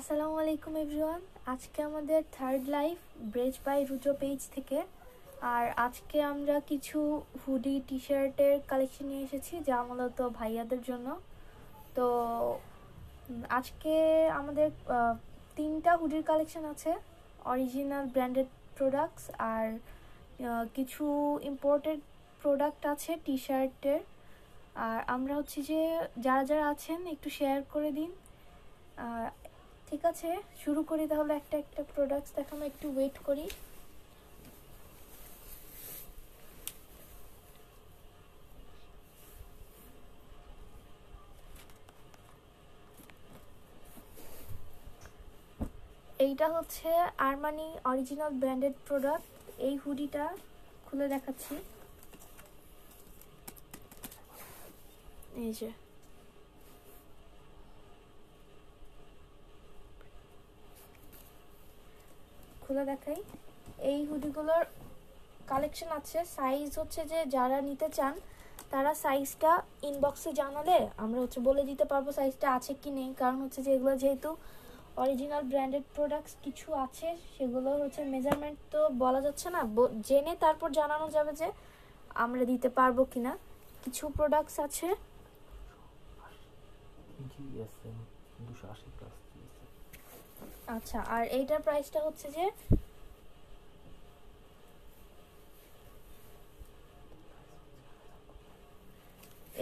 আসসালামু আলাইকুম এভরিওয়ান। আজকে আমাদের third life ব্রেজ by Ruzo page থেকে। আর আজকে আমরা কিছু হুডি টি শার্টের কালেকশন নিয়ে এসেছি, যা মূলত ভাইয়াদের জন্য। তো আজকে আমাদের তিনটা হুডির কালেকশন আছে, অরিজিনাল ব্র্যান্ডেড প্রোডাক্টস আর কিছু ইম্পোর্টেড প্রোডাক্ট আছে টি শার্টের। আর আমরা হচ্ছে যে যারা যারা আছেন একটু শেয়ার করে দিন। ঠিক আছে, শুরু করি তাহলে। একটা একটা প্রোডাক্টস দেখানো, একটু ওয়েট করি। এইটা হচ্ছে আরমানি অরিজিনাল ব্র্যান্ডেড প্রোডাক্ট। এই হুডিটা খুলে দেখাচ্ছি। এই যে খুলে দেখাই, এই হুডিগুলোর কালেকশন আছে। সাইজ হচ্ছে যে যারা নিতে চান তারা সাইজটা ইনবক্সে জানালে আমরা হচ্ছে বলে দিতে পারবো সাইজটা আছে কি নেই। কারণ হচ্ছে যে এগুলো যেহেতু অরিজিনাল ব্র্যান্ডেড প্রোডাক্টস, কিছু আছে সেগুলো হচ্ছে মেজারমেন্ট তো বলা যাচ্ছে না, জেনে তারপর জানানো যাবে যে আমরা দিতে পারবো কিনা। কিছু প্রোডাক্টস আছে আচ্ছা। আর এইটার প্রাইসটা হচ্ছে যে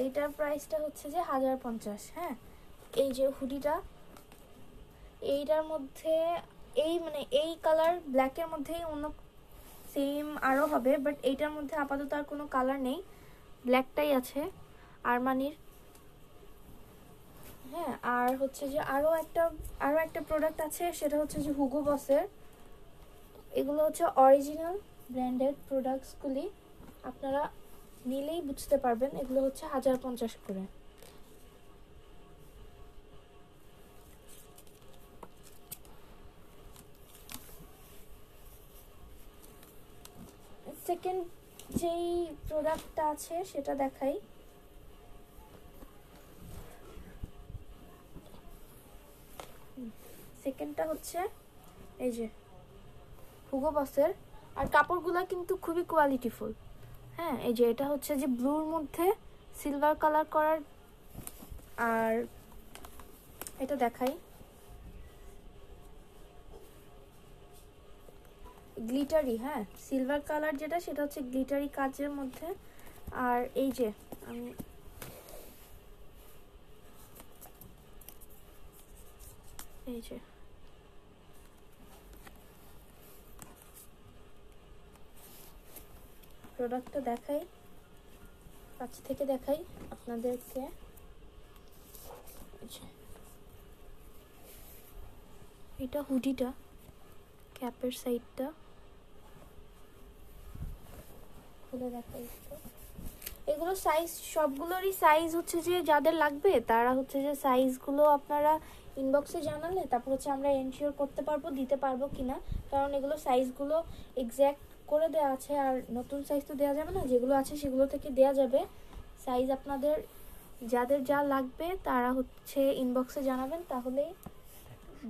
এইটার প্রাইসটা হচ্ছে যে 1050। হ্যাঁ, এই যে হুডিটা, এইটার মধ্যে এই কালার ব্ল্যাকের মধ্যেই অন্য সেম আরও হবে, বাট এইটার মধ্যে আপাতত আর কোনো কালার নেই, ব্ল্যাকটাই আছে আরমানির। হ্যাঁ, আর হচ্ছে যে আরও একটা প্রোডাক্ট আছে, সেটা হচ্ছে যে হুগো বসের। এগুলো হচ্ছে অরিজিনাল ব্র্যান্ডেড প্রোডাক্টসগুলি, আপনারা নিলেই বুঝতে পারবেন। এগুলো হচ্ছে 1050 করে। সেকেন্ড যেই প্রোডাক্টটা আছে সেটা দেখাই। সেকেন্ডটা হচ্ছে এই যে হুগো বসের। আর কাপড়গুলো কিন্তু খুবই কোয়ালিটিফুল। হ্যাঁ, এই যে এটা হচ্ছে যে ব্লুর মধ্যে সিলভার কালার করার। আর এটা দেখাই, গ্লিটারি। হ্যাঁ, সিলভার কালার যেটা, সেটা হচ্ছে গ্লিটারি কাচের মধ্যে। আর এই যে আমি এই যে প্রোডাক্টটা দেখাই, কাছ থেকে দেখাই আপনাদেরকে। এটা হুডিটা, ক্যাপের সাইডটা খুলে দেখাই। এগুলো সাইজ, সবগুলোরই সাইজ হচ্ছে যে যাদের লাগবে তারা হচ্ছে যে সাইজগুলো আপনারা ইনবক্সে জানালে তারপর হচ্ছে আমরা এনশিওর করতে পারবো দিতে পারবো কিনা। কারণ এগুলো সাইজগুলো এক্স্যাক্ট করে দেওয়া আছে, আর নতুন সাইজ তো দেওয়া যাবে না, যেগুলো আছে সেগুলো থেকে দেওয়া যাবে সাইজ। আপনাদের যাদের যা লাগবে তারা হচ্ছে ইনবক্সে জানাবেন, তাহলেই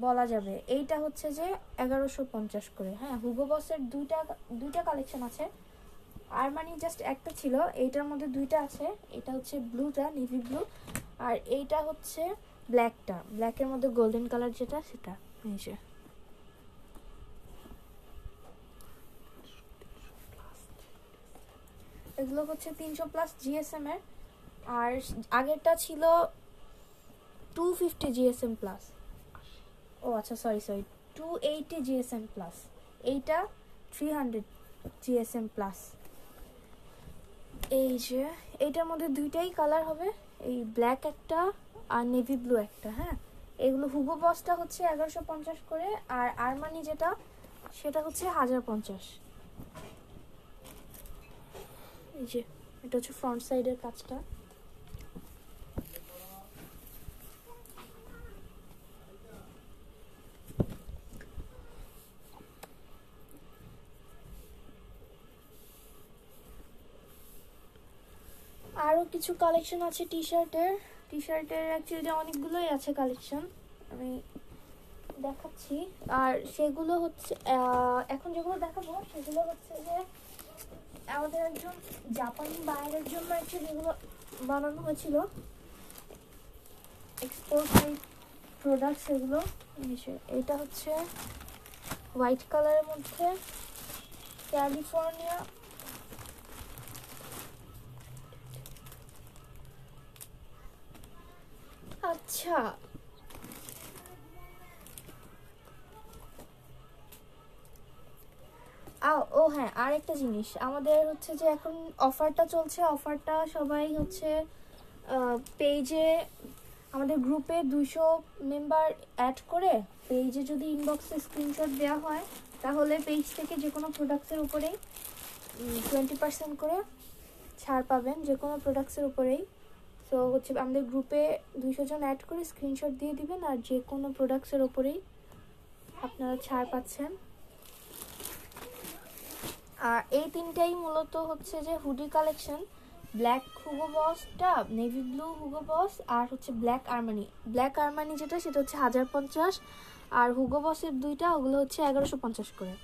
বলা যাবে। এইটা হচ্ছে যে 1150 করে। হ্যাঁ, হুগো বসের দুইটা কালেকশন আছে, আরমানি জাস্ট একটা ছিল, এইটার মধ্যে দুইটা আছে। এটা হচ্ছে ব্লুটা, নেভি ব্লু, আর এইটা হচ্ছে ব্ল্যাকটা, ব্ল্যাকের মধ্যে গোল্ডেন কালার যেটা, সেটা। এই যে এগুলো হচ্ছে 300+ জিএসএম এর। আর আগেরটা ছিল 250 জিএসএম প্লাস। ও আচ্ছা, সরি 280 জিএসএম প্লাস। এইটা 300 জিএসএম প্লাস। এই যে এইটার মধ্যে দুইটাই কালার হবে, এই ব্ল্যাক একটা আর নেভি ব্লু একটা। হ্যাঁ, এগুলো হুগো বসটা হচ্ছে 1150 করে, আর আরমানি যেটা সেটা হচ্ছে 1050। এই যে এটা হচ্ছে ফ্রন্ট সাইডের কাজটা। আরও কিছু কালেকশন আছে টি শার্টের। অ্যাকচুয়ালি অনেকগুলোই আছে কালেকশন, আমি দেখাচ্ছি। আর সেগুলো হচ্ছে এখন যেগুলো দেখাবো সেগুলো হচ্ছে যে আমাদের একজন জাপানি বাইরের জন্য অ্যাকচুয়ালি এগুলো বানানো হয়েছিল, এক্সপোর্ট প্রোডাক্টস এগুলো। এটা হচ্ছে হোয়াইট কালারের মধ্যে ক্যালিফোর্নিয়া আচ্ছা ও হ্যাঁ, আর একটা জিনিস আমাদের হচ্ছে যে এখন অফারটা চলছে, অফারটা সবাই হচ্ছে পেজে আমাদের গ্রুপে 200 মেম্বার অ্যাড করে পেজে যদি ইনবক্সে স্ক্রিনশট দেওয়া হয় তাহলে পেজ থেকে যে কোনো প্রোডাক্টসের উপরেই 20% করে ছাড় পাবেন, যে কোনো প্রোডাক্টসের উপরেই। সো হচ্ছে আমাদের গ্রুপে 200 জন অ্যাড করে স্ক্রিনশট দিয়ে দিবেন আর যে কোনো প্রোডাক্টসের উপরেই আপনারা ছাড় পাচ্ছেন। আর এই তিনটাই মূলত হচ্ছে যে হুডি কালেকশন, ব্ল্যাক হুগো বসটা, নেভি ব্লু হুগো বস, আর হচ্ছে ব্ল্যাক আর্মানি। ব্ল্যাক আর্মানি যেটা সেটা হচ্ছে 1050, আর হুগো বসের দুইটা ওগুলো হচ্ছে 1150 করে।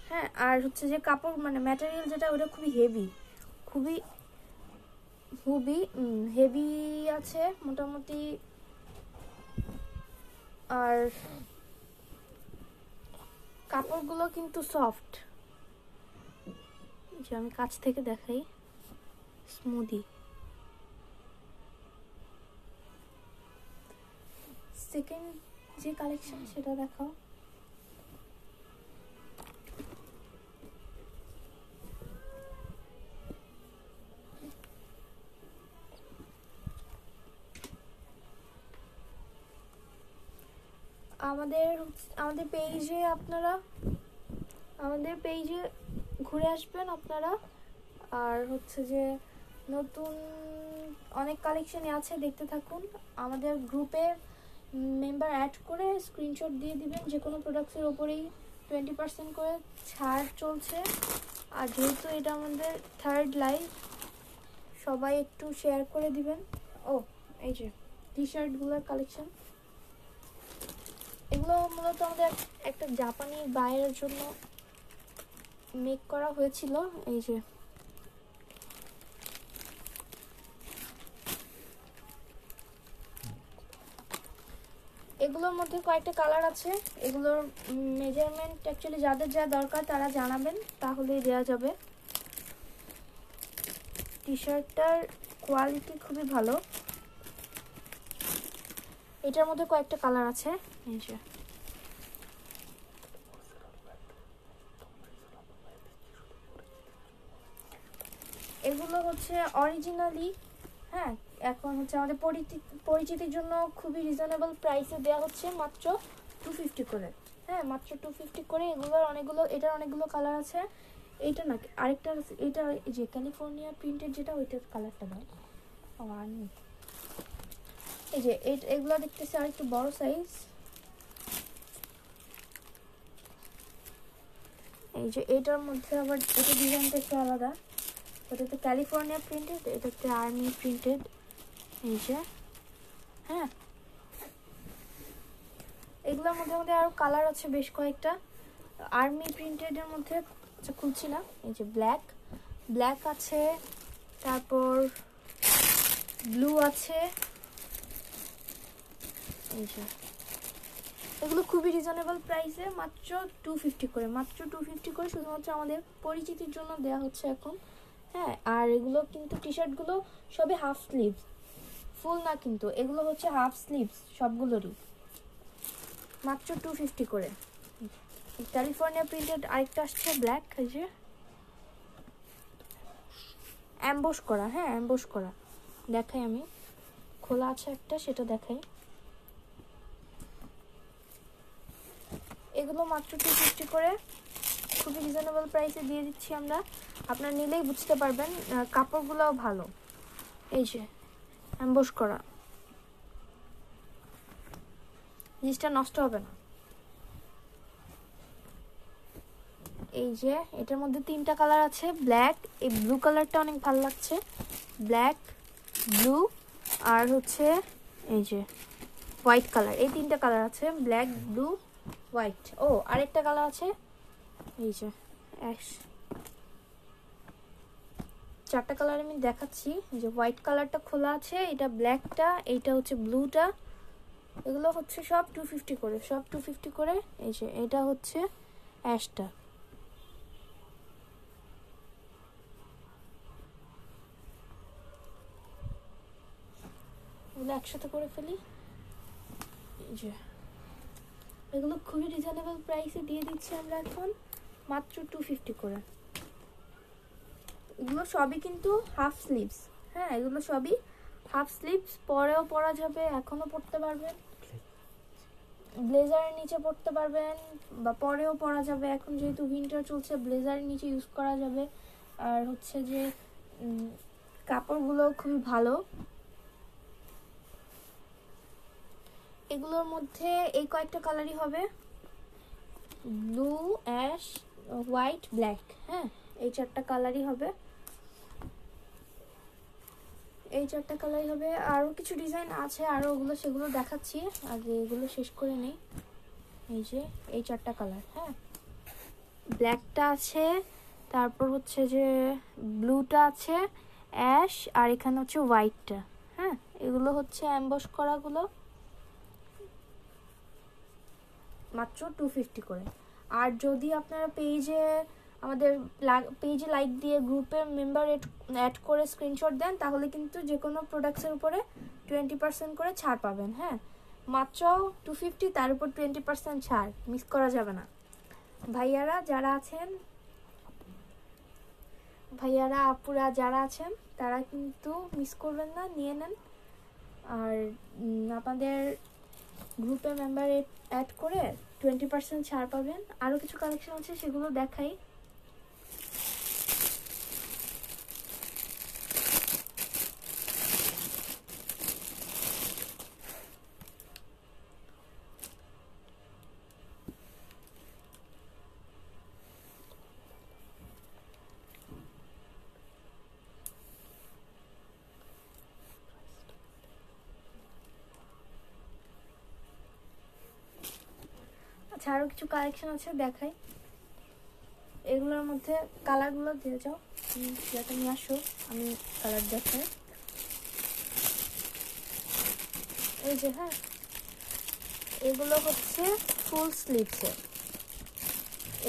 হ্যাঁ, আর হচ্ছে যে কাপড় মানে ম্যাটেরিয়াল যেটা ওটা খুবই হেভি, খুবই খুবই হেভি আছে মোটামুটি। আর কাপড়গুলো কিন্তু সফট, যে আমি কাছ থেকে দেখাই, স্মুদি। সেকেন্ড যে কালেকশন সেটা দেখাও। আমাদের পেজে আপনারা আমাদের পেজে ঘুরে আসবেন আপনারা। আর হচ্ছে যে নতুন অনেক কালেকশনই আছে, দেখতে থাকুন। আমাদের গ্রুপে মেম্বার অ্যাড করে স্ক্রিনশট দিয়ে দিবেন, যে কোনো প্রোডাক্টসের ওপরেই 20% করে ছাড় চলছে। আর যেহেতু এটা আমাদের থার্ড লাইভ, সবাই একটু শেয়ার করে দিবেন। ও এই যে টি শার্টগুলোর কালেকশন, এগুলো মূলত আমাদের একটা জাপানি বাইরের জন্য মেক করা হয়েছিল। এই যে এগুলোর মধ্যে কয়েকটা কালার আছে, এগুলোর মেজারমেন্ট অ্যাকচুয়ালি যাদের যা দরকার তারা জানাবেন, তাহলেই দেওয়া যাবে। টি শার্টটার কোয়ালিটি খুবই ভালো। এটার মধ্যে কয়েকটা কালার আছে, এই যে এগুলো হচ্ছে অরিজিনালি। হ্যাঁ, এখন হচ্ছে আমাদের পরিচিতির জন্য খুবই রিজনেবল প্রাইসে দেওয়া হচ্ছে, মাত্র 250 করে। হ্যাঁ, মাত্র 250 করে। এটার অনেকগুলো কালার আছে। এইটা না, আরেকটা এটা যে ক্যালিফোর্নিয়া প্রিন্টেড যেটা, ওইটার কালারটা দাও। আর এই যে এগুলো দেখতেছি আর একটু বড় সাইজ। এই যে এটার মধ্যে আবার এটা ডিজাইনটা একটু আলাদা, ওটাতে ক্যালিফোর্নিয়া প্রিন্টেড, এটাতে আর্মি প্রিন্টেড। এই যে হ্যাঁ, এগুলোর মধ্যে আমাদের আরো কালার আছে বেশ কয়েকটা। আর্মি প্রিন্টেডের মধ্যে খুলছি না। এই যে ব্ল্যাক আছে, তারপর ব্লু আছে। এই যে এগুলো খুবই রিজনেবল প্রাইসে, মাত্র 250 করে, মাত্র 250 করে, শুধুমাত্র আমাদের পরিচিতির জন্য দেওয়া হচ্ছে এখন। হ্যাঁ, আর এগুলো কিন্তু টি শার্টগুলো সবই হাফ স্লিভস, ফুল না কিন্তু, এগুলো হচ্ছে হাফ স্লিভস সবগুলোরই, মাত্র 250 করে। ক্যালিফোর্নিয়া প্রিন্টেড আরেকটা আসছে ব্ল্যাক, এই যে অ্যাম্বোস করা। হ্যাঁ, অ্যাম্বোস করা দেখাই, আমি খোলা আছে একটা, সেটা দেখাই। এগুলো মাত্র 250 করে, খুবই রিজনেবল প্রাইসে দিয়ে দিচ্ছি আমরা। আপনারা নিলেই বুঝতে পারবেন, কাপড়গুলোও ভালো। এই যে অ্যাম্বোস করা, জিনিসটা নষ্ট হবে না। এই যে এটার মধ্যে 3টা কালার আছে, ব্ল্যাক, এই ব্লু কালারটা অনেক ভালো লাগছে, ব্ল্যাক, ব্লু, আর হচ্ছে এই যে হোয়াইট কালার, এই তিনটা কালার আছে, ব্ল্যাক, ব্লু, হোয়াইট। ও আরেকটা কালার আছে, এই যে অ্যাশ। চারটা কালার আমি দেখাচ্ছি, যে হোয়াইট কালারটা খোলা আছে, এটা ব্ল্যাকটা, এইটা হচ্ছে ব্লুটা। এগুলো হচ্ছে সব 250 করে, সব 250 করে। এই যে এটা হচ্ছে অ্যাশটা। এগুলো একসাথে করে ফেলি। এই যে এগুলো খুবই রিজনেবল প্রাইসে দিয়ে দিচ্ছি আমরা এখন, মাত্র 250 করে। এগুলো সবই কিন্তু হাফ স্লিভস, হ্যাঁ এগুলো সবই হাফ স্লিভস, পরেও পরা যাবে, এখনো পরতে পারবেন, ব্লেজারের নিচে পরতে পারবেন বা পরেও পরা যাবে। এখন যেহেতু উইন্টার চলছে, ব্লেজারের নিচে ইউজ করা যাবে। আর হচ্ছে যে কাপড়গুলো খুবই ভালো। এগুলোর মধ্যে এই কয়েকটা কালারই হবে, ব্লু, অ্যাশ, হোয়াইট, ব্ল্যাক, হ্যাঁ এই চারটা কালারই হবে, এই চারটা কালারই হবে। আরও কিছু ডিজাইন আছে, আরও ওগুলো সেগুলো দেখাচ্ছি, আগে এগুলো শেষ করে নেই। এই যে এই চারটা কালার, হ্যাঁ ব্ল্যাকটা আছে, তারপর হচ্ছে যে ব্লুটা আছে, অ্যাশ, আর এখানে হচ্ছে হোয়াইটটা, হ্যাঁ এগুলো হচ্ছে অ্যাম্বস করাগুলো, মাত্র 250 করে। আর যদি আপনারা পেজে আমাদের পেজে লাইক দিয়ে গ্রুপে মেম্বার অ্যাড করে স্ক্রিনশট দেন, তাহলে কিন্তু যে কোনো প্রোডাক্টসের উপরে 20% করে ছাড় পাবেন, হ্যাঁ মাত্র 250, তার উপর 20% ছাড়, মিস করা যাবে না। ভাইয়ারা যারা আছেন, ভাইয়ারা আপুরা যারা আছেন তারা কিন্তু মিস করবেন না, নিয়ে নেন। আর আপনাদের গ্রুপে মেম্বার অ্যাড করে 20% ছাড় পাবেন। আরও কিছু কালেকশন আছে, সেগুলো দেখাই। আচ্ছা আরও কিছু কালেকশন আছে, দেখাই। এগুলোর মধ্যে কালারগুলো দিয়ে যাও, যেটা নিয়ে আসো, আমি কালার দেখাই। এই যে হ্যাঁ, এগুলো হচ্ছে ফুল স্লিভসের,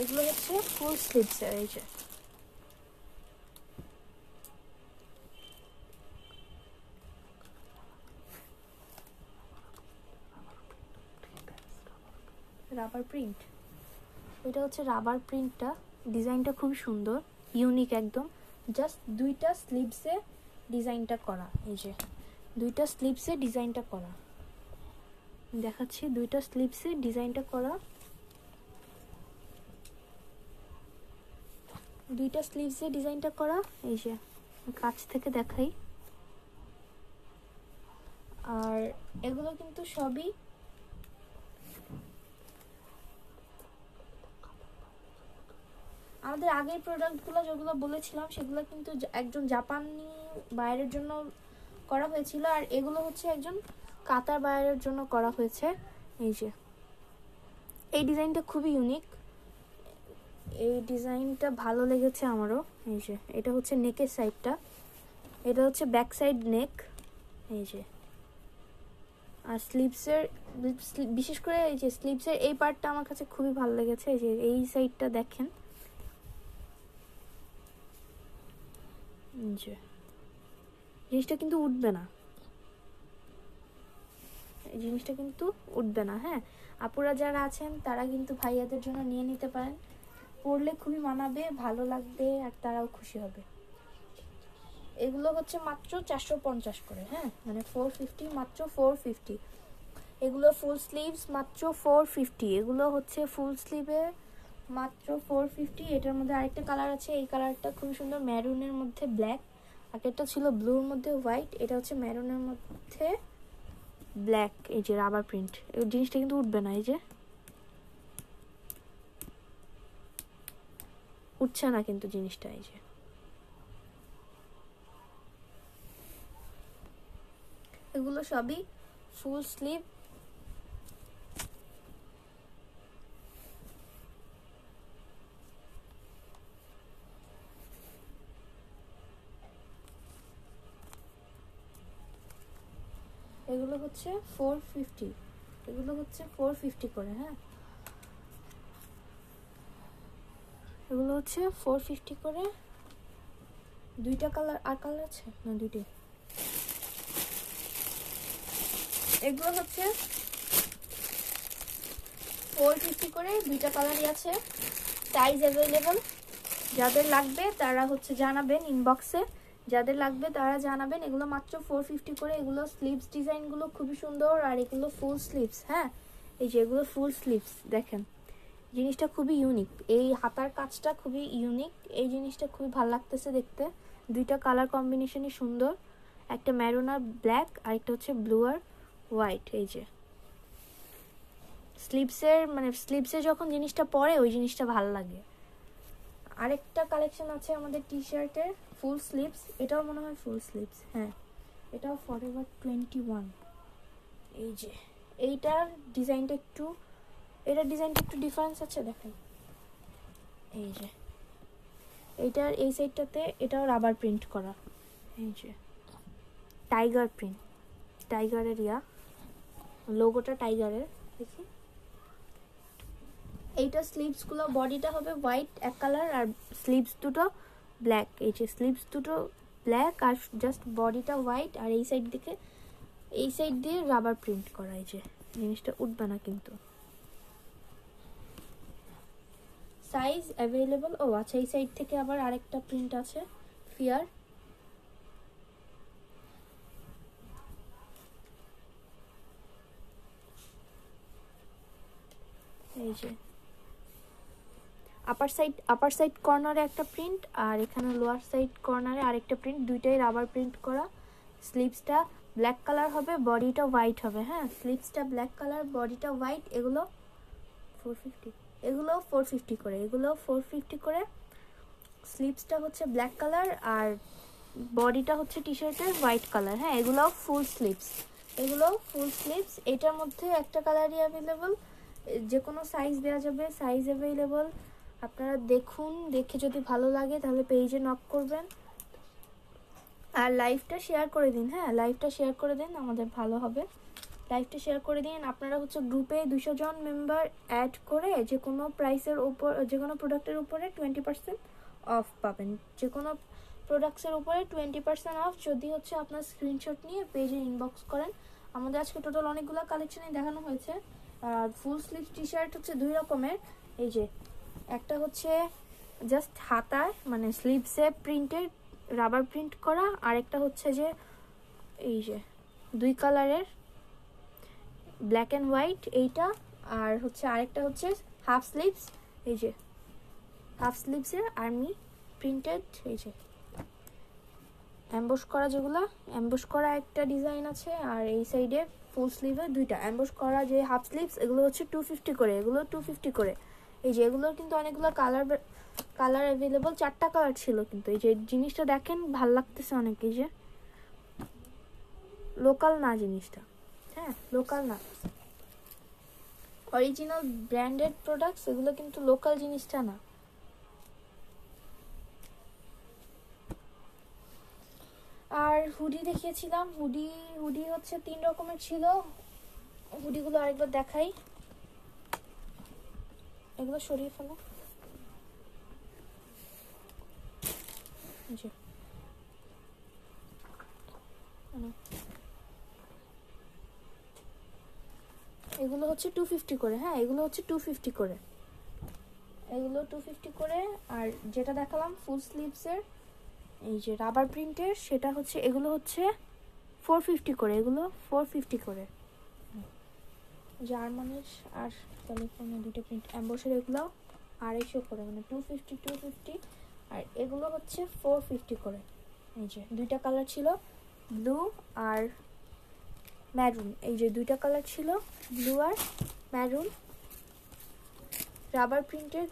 এগুলো হচ্ছে ফুল স্লিভসের। এই যে রাবার প্রিন্ট, এটা হচ্ছে রাবার প্রিন্টটা, ডিজাইনটা খুব সুন্দর, ইউনিক একদম। জাস্ট দুইটা স্লিভসে ডিজাইনটা করা, এই যে দুইটা স্লিভসে ডিজাইনটা করা, দেখাচ্ছি দুইটা স্লিভসে ডিজাইনটা করা, দুইটা স্লিভসে ডিজাইনটা করা। এই যে কাছ থেকে দেখাই। আর এগুলো কিন্তু সবই আমাদের আগের প্রোডাক্টগুলো যেগুলো বলেছিলাম, সেগুলো কিন্তু একজন জাপানি বাইরের জন্য করা হয়েছিল, আর এগুলো হচ্ছে একজন কাতার বাইরের জন্য করা হয়েছে। এই যে এই ডিজাইনটা খুবই ইউনিক, এই ডিজাইনটা ভালো লেগেছে আমারও। এই যে এটা হচ্ছে নেকের সাইডটা, এটা হচ্ছে ব্যাক সাইড নেক। এই যে আর স্লিভসের, বিশেষ করে এই যে স্লিভসের এই পার্টটা আমার কাছে খুবই ভালো লেগেছে। এই যে এই সাইডটা দেখেন, যে জিনিসটা কিন্তু উঠবে না, এই জিনিসটা কিন্তু উঠবে না, হ্যাঁ আপুরা যারা আছেন তারা কিন্তু ভাইয়াদের জন্য নিয়ে নিতে পারেন, পরলে খুবই মানাবে, ভালো লাগবে, আর তারাও খুশি হবে। এগুলো হচ্ছে মাত্র 450 করে, হ্যাঁ মানে 450, মাত্র 450। এগুলো ফুল স্লিভস মাত্র 450, এগুলো হচ্ছে ফুল স্লিভে মাত্র 450। এটার মধ্যে আরেকটা কালার আছে, এই কালারটা খুবই সুন্দর, ম্যারুনের মধ্যে ব্ল্যাক, আগেরটা ছিল ব্লুর মধ্যে হোয়াইট, এটা হচ্ছে ম্যারুনের মধ্যে ব্ল্যাক। এই যে রাবার প্রিন্ট, এই জিনিসটা কিন্তু উঠবে না, এই যে উঠছে না কিন্তু জিনিসটা। এই যে এগুলো সবই ফুল স্লিভ এগুলো হচ্ছে 450, এগুলো হচ্ছে 450 করে। হ্যাঁ, এগুলো হচ্ছে 450 করে। দুইটা কালার, আর কালার আছে না? দুইটাই। এগুলো হচ্ছে 450 করে, দুইটা কালারই আছে, সাইজ অ্যাভেলেবল। যাদের লাগবে তারা হচ্ছে জানাবেন ইনবক্সে, যাদের লাগবে তারা জানাবেন। এগুলো মাত্র 450 করে। এগুলো স্লিভস ডিজাইনগুলো খুবই সুন্দর, আর এগুলো ফুল স্লিভস। হ্যাঁ, এই যে এগুলো ফুল স্লিভস, দেখেন জিনিসটা খুবই ইউনিক, এই হাতার কাজটা খুবই ইউনিক, এই জিনিসটা খুবই ভালো লাগতেছে দেখতে। দুইটা কালার কম্বিনেশনই সুন্দর, একটা ম্যারুন আর ব্ল্যাক, আর একটা হচ্ছে ব্লু আর হোয়াইট। এই যে স্লিভসের মানে স্লিভসে যখন জিনিসটা পরে ওই জিনিসটা ভালো লাগে। আরেকটা কালেকশন আছে আমাদের টি শার্টের ফুল স্লিভস, এটাও মনে হয় ফুল স্লিভস। হ্যাঁ, এটাও ফরএভার 21। এই যে এইটার ডিজাইনটা একটু, এটার ডিজাইনটা একটু ডিফারেন্স আছে, দেখেন। এই যে এইটার এই সাইডটাতে এটাও রাবার প্রিন্ট করা, এই যে টাইগার প্রিন্ট, টাইগারের লোগোটা টাইগারের। দেখি, এইটা স্লিভসগুলো, বডিটা হবে হোয়াইট এক কালার, আর স্লিভস দুটো ব্ল্যাক। এই যে স্লিভস দুটো ব্ল্যাক, আর জাস্ট বডিটা হোয়াইট, আর এই সাইড দিকে, এই সাইড দিয়ে রাবার প্রিন্ট করা। এই যে জিনিসটা উঠবে না কিন্তু। Size available. ও আচ্ছা, এই সাইড থেকে আবার আরেকটা প্রিন্ট আছে, ফিয়ার। এই যে আপার সাইড কর্নারে একটা প্রিন্ট, আর এখানে লোয়ার সাইড কর্নারে আরেকটা প্রিন্ট, দুইটাই রাবার প্রিন্ট করা। স্লিভসটা ব্ল্যাক কালার হবে, বডিটা হোয়াইট হবে। হ্যাঁ, স্লিভসটা ব্ল্যাক কালার, বডিটা হোয়াইট। এগুলো 450, এগুলো 450 করে, এগুলো 450 করে। স্লিভসটা হচ্ছে ব্ল্যাক কালার, আর বডিটা হচ্ছে টি শার্টের হোয়াইট কালার। হ্যাঁ, এগুলো ফুল স্লিভস, এগুলো ফুল স্লিভস। এটার মধ্যে একটা কালারই অ্যাভেলেবল, যে কোনো সাইজ দেওয়া যাবে, সাইজ অ্যাভেলেবল। আপনারা দেখুন, দেখে যদি ভালো লাগে তাহলে পেজে নক করবেন, আর লাইভটা শেয়ার করে দিন। হ্যাঁ, লাইভটা শেয়ার করে দিন, আমাদের ভালো হবে। লাইভটা শেয়ার করে দিন। আপনারা হচ্ছে গ্রুপে 200 জন মেম্বার অ্যাড করে যে কোনো প্রাইসের উপর, যে কোনো প্রোডাক্টের উপরে 20% অফ পাবেন। যে কোনো প্রোডাক্টসের উপরে 20% অফ যদি হচ্ছে আপনার স্ক্রিনশট নিয়ে পেজে ইনবক্স করেন। আমাদের আজকে টোটাল অনেকগুলো কালেকশনই দেখানো হয়েছে। আর ফুল স্লিভ টি শার্ট হচ্ছে দুই রকমের। এই যে একটা হচ্ছে জাস্ট হাতায় মানে স্লিভসে প্রিন্টেড রাবার প্রিন্ট করা, আরেকটা হচ্ছে যে এই যে দুই কালারের ব্ল্যাক অ্যান্ড হোয়াইট এইটা, আর হচ্ছে আরেকটা হচ্ছে হাফ স্লিভস। এই যে হাফ স্লিভসের আর্মি প্রিন্টেড, এই যে অ্যাম্বস করা, যেগুলো অ্যাম্বস করা একটা ডিজাইন আছে, আর এই সাইডে ফুল স্লিভে দুইটা অ্যাম্বস করা যে হাফ স্লিভস, এগুলো হচ্ছে 250 করে, এগুলো 250 করে। এই যে এগুলোর কিন্তু অনেকগুলো কালার অ্যাভেলেবল, 4টা কালার ছিল কিন্তু। এই যে জিনিসটা দেখেন, ভাল লাগতেছে অনেক। এই যে লোকাল না জিনিসটা, হ্যাঁ লোকাল না, অরিজিনাল ব্র্যান্ডেড প্রোডাক্টস, এগুলো কিন্তু লোকাল জিনিসটা না। আর হুডি দেখিয়েছিলাম, হুডি হচ্ছে 3 রকমের ছিল। হুডিগুলো আরেকবার দেখাই, এগুলো সরিয়ে ফেলো। এগুলো হচ্ছে 250 করে। হ্যাঁ, এগুলো হচ্ছে 250 করে, এগুলো 250 করে। আর যেটা দেখালাম ফুল স্লিভসের এই যে রাবার প্রিন্টের, সেটা হচ্ছে, এগুলো হচ্ছে 450 করে, এগুলো 450 করে। জার্মানির আর ক্যালিফোর্নিয়া দুটো প্রিন্ট অ্যাম্বসের, এগুলো 250 করে, মানে 250। আর এগুলো হচ্ছে 450 করে। এই যে দুইটা কালার ছিল, ব্লু আর ম্যারুন। এই যে দুইটা কালার ছিল, ব্লু আর ম্যারুন, রাবার প্রিন্টেড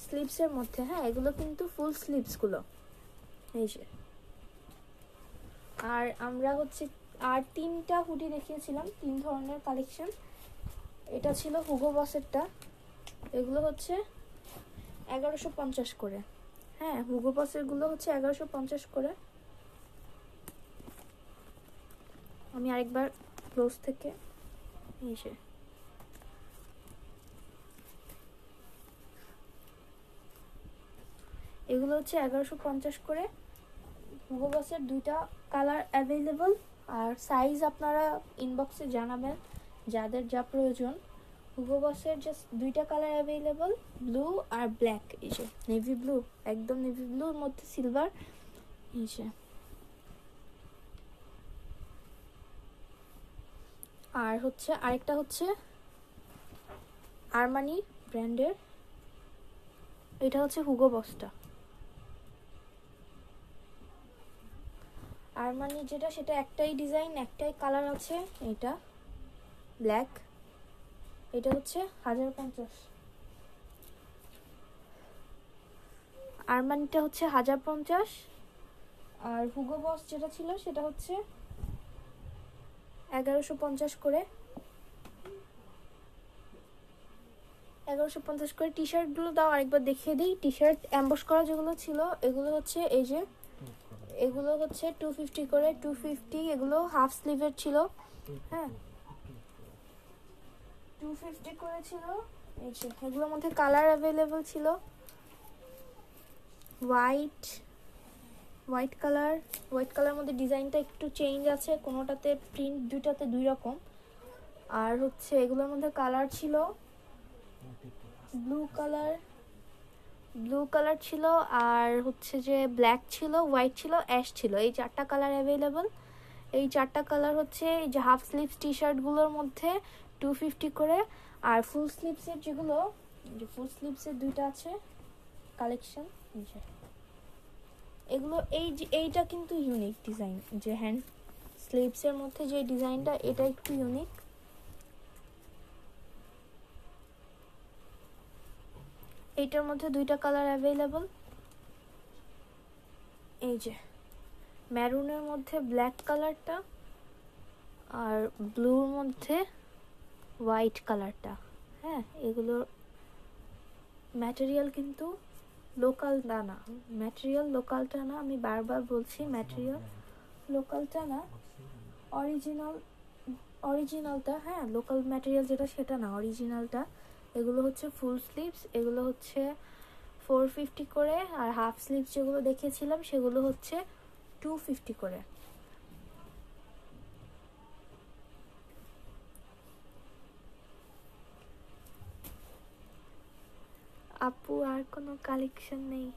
স্লিভসের মধ্যে। হ্যাঁ, এগুলো কিন্তু ফুল স্লিভসগুলো। এই যে আর আমরা হচ্ছে আর 3টা হুডি দেখিয়েছিলাম, 3 ধরনের কালেকশন। এটা ছিল হুগো বসেরটা, এগুলো হচ্ছে 1150 করে। হ্যাঁ, হুগো বসের গুলো হচ্ছে 1150 করে। আমি আরেকবার ক্লোজ থেকে। এই যে এগুলো হচ্ছে 1150 করে। হুগো বসের দুইটা কালার অ্যাভেলেবল, আর সাইজ আপনারা ইনবক্সে জানাবেন যাদের যা প্রয়োজন। হুগো বসের জাস্ট দুইটা কালার অ্যাভেলেবল, ব্লু আর ব্ল্যাক। এই যে নেভি ব্লু, একদম নেভি ব্লুর মধ্যে সিলভার। এই যে আর হচ্ছে আরেকটা হচ্ছে আরমানি ব্র্যান্ডের, এটা হচ্ছে হুগো বসটা। আরমানি যেটা সেটা একটাই ডিজাইন, একটাই কালার আছে, এটা ব্ল্যাক। এটা হচ্ছে 1050। আরমানিটা হচ্ছে 1050, আর হুগো বস যেটা ছিল সেটা হচ্ছে 1150 করে। 1150 করে। টি শার্টগুলো দাও আরেকবার দেখিয়ে দিই। টি শার্ট অ্যাম্বস করা যেগুলো ছিল এগুলো হচ্ছে এই যে, এগুলো হচ্ছে 250 করে, 250। এগুলো হাফ স্লিভের ছিল, হ্যাঁ 250 করে ছিল। এই যে এগুলোর মধ্যে কালার অ্যাভেলেবল ছিল, হোয়াইট কালার। হোয়াইট কালার মধ্যে ডিজাইনটা একটু চেঞ্জ আছে, কোনোটাতে প্রিন্ট, দুইটাতে দুই রকম। আর হচ্ছে এগুলোর মধ্যে কালার ছিল ব্লু কালার ছিল, আর হচ্ছে যে ব্ল্যাক ছিল, হোয়াইট ছিল, অ্যাশ ছিল। এই 4টা কালার অ্যাভেলেবল। এই 4টা কালার হচ্ছে এই যে হাফ স্লিভস টি শার্টগুলোর মধ্যে 250 করে। আর ফুল স্লিভসের যেগুলো, যে ফুল স্লিভসের দুইটা আছে কালেকশন। এগুলো এই যে এইটা কিন্তু ইউনিক ডিজাইন, যে হ্যান্ড স্লিভসের মধ্যে যে ডিজাইনটা, এটা একটু ইউনিক। এইটার মধ্যে দুইটা কালার অ্যাভেলেবল। এই যে ম্যারুনের মধ্যে ব্ল্যাক কালারটা, আর ব্লুর মধ্যে হোয়াইট কালারটা। হ্যাঁ, এগুলোর ম্যাটেরিয়াল কিন্তু লোকালটা না, ম্যাটেরিয়াল লোকালটা না, আমি বারবার বলছি ম্যাটেরিয়াল লোকালটা না, অরিজিনালটা। হ্যাঁ, লোকাল ম্যাটেরিয়াল যেটা সেটা না, অরিজিনালটা। এগুলো হচ্ছে ফুল স্লিভস, এগুলো হচ্ছে 450 করে। আর হাফ স্লিভস যেগুলো দেখেছিলাম সেগুলো হচ্ছে 250 করে। আপু আর কোনো কালেকশন নেই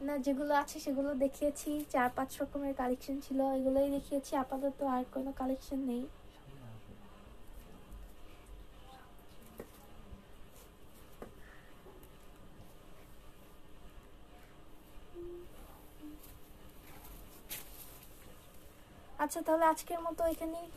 না, যেগুলো আছে সেগুলো দেখিয়েছি, 4-5 রকমের কালেকশন ছিল, এগুলোই দেখিয়েছি আপাতত, আর কোনো কালেকশন নেই। আচ্ছা তাহলে আজকের মতো এখানেই,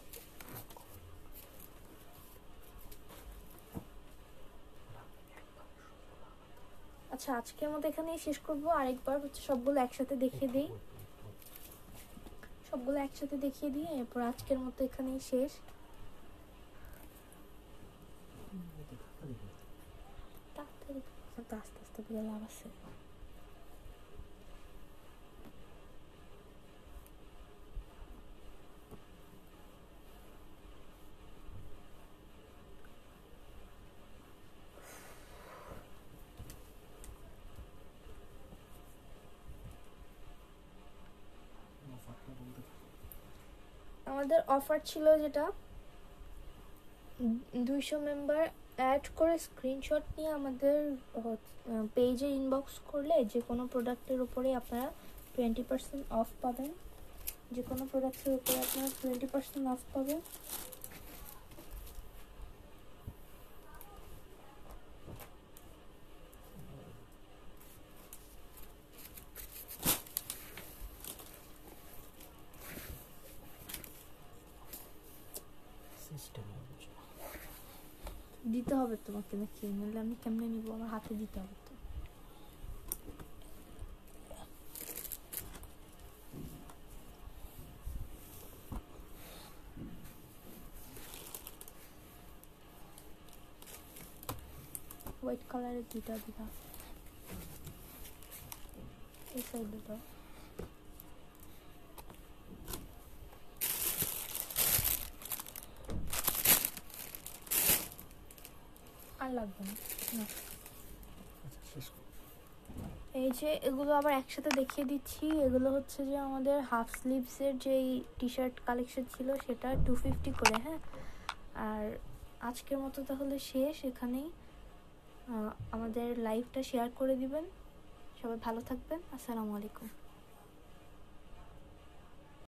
আচ্ছা আজকের মতো এখানেই শেষ করবো। আরেকবার হচ্ছে সবগুলো একসাথে দেখিয়ে দিই, এরপর আজকের মতো এখানেই শেষ। আস্তে আস্তে বলে লাভ আছে। আমাদের অফার ছিল যেটা 200 মেম্বার অ্যাড করে স্ক্রিনশট নিয়ে আমাদের পেজে ইনবক্স করলে যে কোনো প্রোডাক্টের উপরে আপনারা 20% অফ পাবেন। যে কোনো প্রোডাক্টের উপরে আপনারা 20% অফ পাবেন। দিতে হবে তোমাকে নাকি, নাহলে আমি কেমনে নিব, আমার হাতে দিতে হবে তো। হোয়াইট কালারের দুইটা দিবা, এই সাইডে দাও। আর লাগবে না। আচ্ছা শেষ করো। এই যে এগুলো আবার একসাথে দেখিয়ে দিচ্ছি, এগুলো হচ্ছে যে আমাদের হাফ স্লিভসের যেই টি শার্ট কালেকশন ছিল সেটা 250 করে। হ্যাঁ, আর আজকের মতো তাহলে শেষ এখানেই। আমাদের লাইভটা শেয়ার করে দিবেন। সবাই ভালো থাকবেন। আসসালামু আলাইকুম।